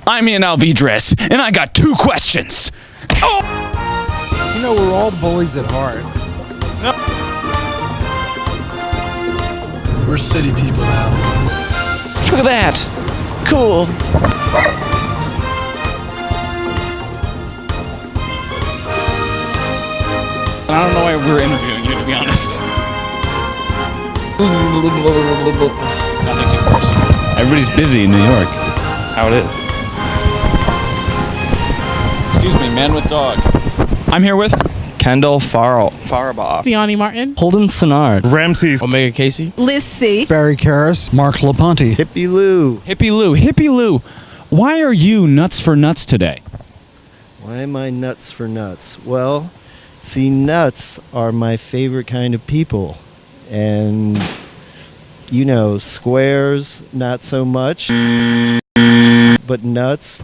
I'm Ian Alvidrez, and I got 2 questions. Oh! You know, we're all bullies at heart. No. We're city people now. Look at that. Cool. I don't know why we're interviewing you, to be honest. Nothing too personal. Everybody's busy in New York. That's how it is. Excuse me, man with dog. I'm here with Kendall Farabaugh. Deani Martin. Holden Sennard. Ramses. Omega Casey. Liz C. Barry Karras. Mark Laponte. Hippie Lou. Hippie Lou. Hippie Lou, why are you nuts for nuts today? Why am I nuts for nuts? Well, see, nuts are my favorite kind of people. And, you know, squares, not so much. But nuts,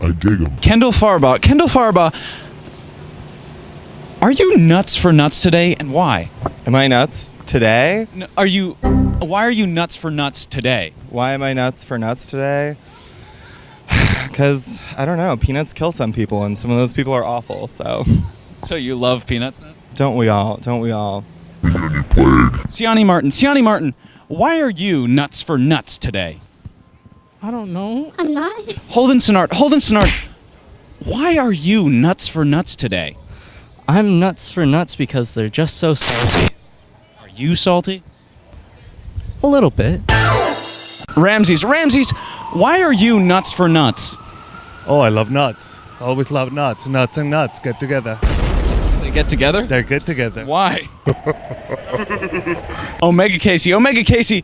I dig him. Kendall Farabaugh, are you nuts for nuts today, and why? Am I nuts today? Why are you nuts for nuts today? Why am I nuts for nuts today? Because, I don't know, peanuts kill some people, and some of those people are awful, so. So you love peanuts then? Don't we all? Don't we all? Siani Martin, why are you nuts for nuts today? I don't know. I'm not. Holden Sennard, why are you nuts for nuts today? I'm nuts for nuts because they're just so salty. Are you salty? A little bit. Ramses, why are you nuts for nuts? Oh, I love nuts. I always love nuts. Nuts and nuts get together. They get together? They get together. Why? Omega Casey,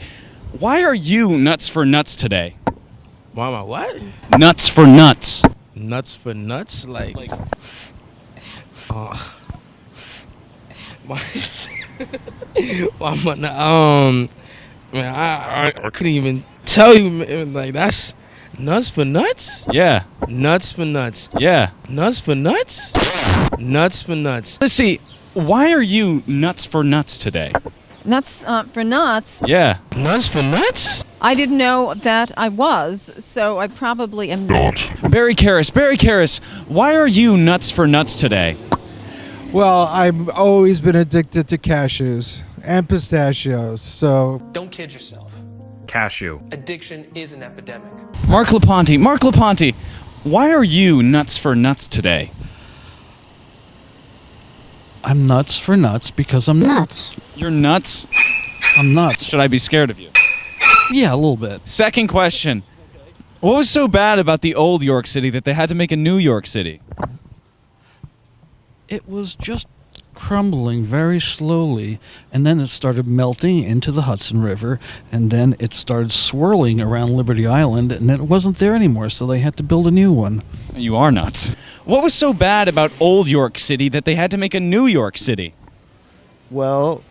why are you nuts for nuts today? Why am I what? Nuts for nuts. Nuts for nuts? Like why am I not, man, I couldn't even tell you, man, like, that's nuts for nuts? Yeah. Nuts for nuts. Yeah. Nuts for nuts? Nuts for nuts. Let's see, why are you nuts for nuts today? Nuts for nuts? Yeah. Nuts for nuts? I didn't know that I was, so I probably am not. Barry Karras, why are you nuts for nuts today? Well, I've always been addicted to cashews and pistachios, so... Don't kid yourself. Cashew. Addiction is an epidemic. Mark Laponte, why are you nuts for nuts today? I'm nuts for nuts because I'm nuts. You're nuts? I'm nuts. Should I be scared of you? Yeah, a little bit. Second question. What was so bad about the old York City that they had to make a new York City? It was just crumbling very slowly, and then it started melting into the Hudson River, and then it started swirling around Liberty Island, and then it wasn't there anymore, so they had to build a new one. You are nuts. What was so bad about old York City that they had to make a new York City? well,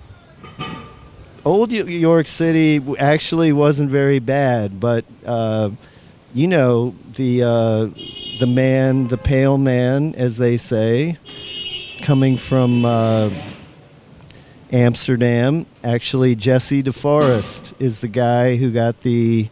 old York City actually wasn't very bad, but you know, the man, the pale man, as they say, coming from Amsterdam. Actually, Jesse DeForest is the guy who got the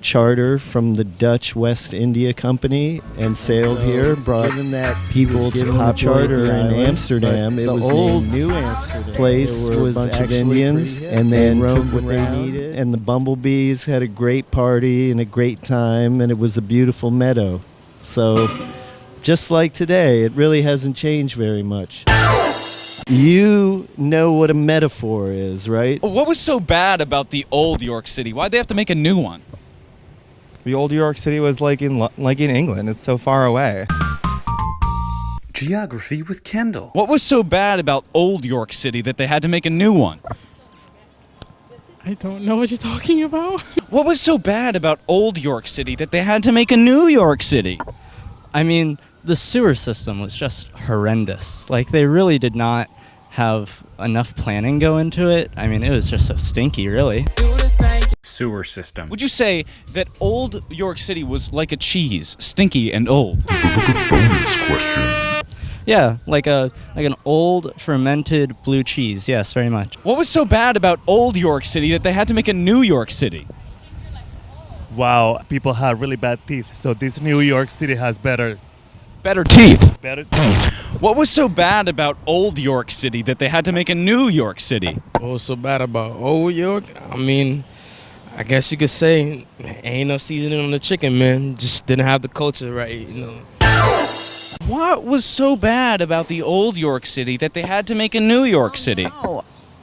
charter from the Dutch West India Company and sailed here, brought in that people to the charter in Amsterdam. It was old New Amsterdam place was a bunch of Indians, and then took what they needed. And the bumblebees had a great party and a great time, and it was a beautiful meadow. So, just like today, it really hasn't changed very much. You know what a metaphor is, right? What was so bad about the old York City? Why'd they have to make a new one? The old York City was like in England. It's so far away. Geography with Kendall. What was so bad about old York City that they had to make a new one? I don't know what you're talking about. What was so bad about old York City that they had to make a new York City? I mean, the sewer system was just horrendous. Like, they really did not have enough planning go into it. I mean, it was just so stinky, really. Sewer system. Would you say that old York City was like a cheese, stinky and old? Bonus question. Yeah, like an old fermented blue cheese. Yes, very much. What was so bad about old York City that they had to make a New York City? Wow, people have really bad teeth, so this New York City has better teeth. better teeth. What was so bad about old York City that they had to make a New York City? What was so bad about Old York? I mean, I guess you could say ain't no seasoning on the chicken, man. Just didn't have the culture right, you know. What was so bad about the old York City that they had to make a New York City?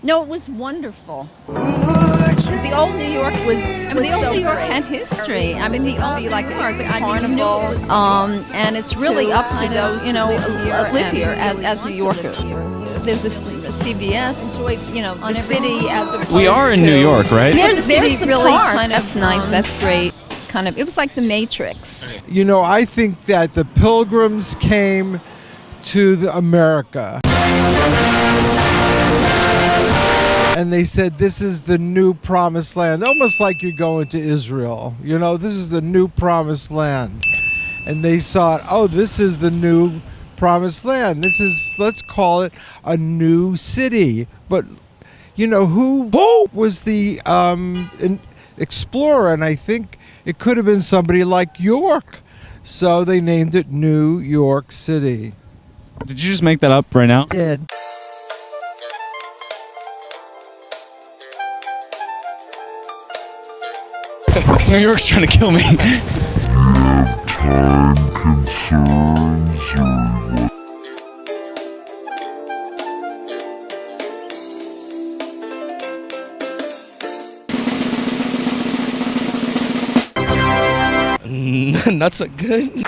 No, it was wonderful. The old New York was. I mean, the old New York had history. I mean, the old New York, the carnival, and it's really up to those live here as New Yorkers. There's this CVS, the city as a. We are in New York, right? There's the city really kind of. That's nice. That's great. It was like the Matrix. I think that the Pilgrims came to America. And they said, this is the new promised land. Almost like you're going to Israel. This is the new promised land. And they thought, oh, this is the new promised land. Let's call it a new city. But, who was the explorer? And I think it could have been somebody like York. So they named it New York City. Did you just make that up right now? Did. New York's trying to kill me. Nuts are good.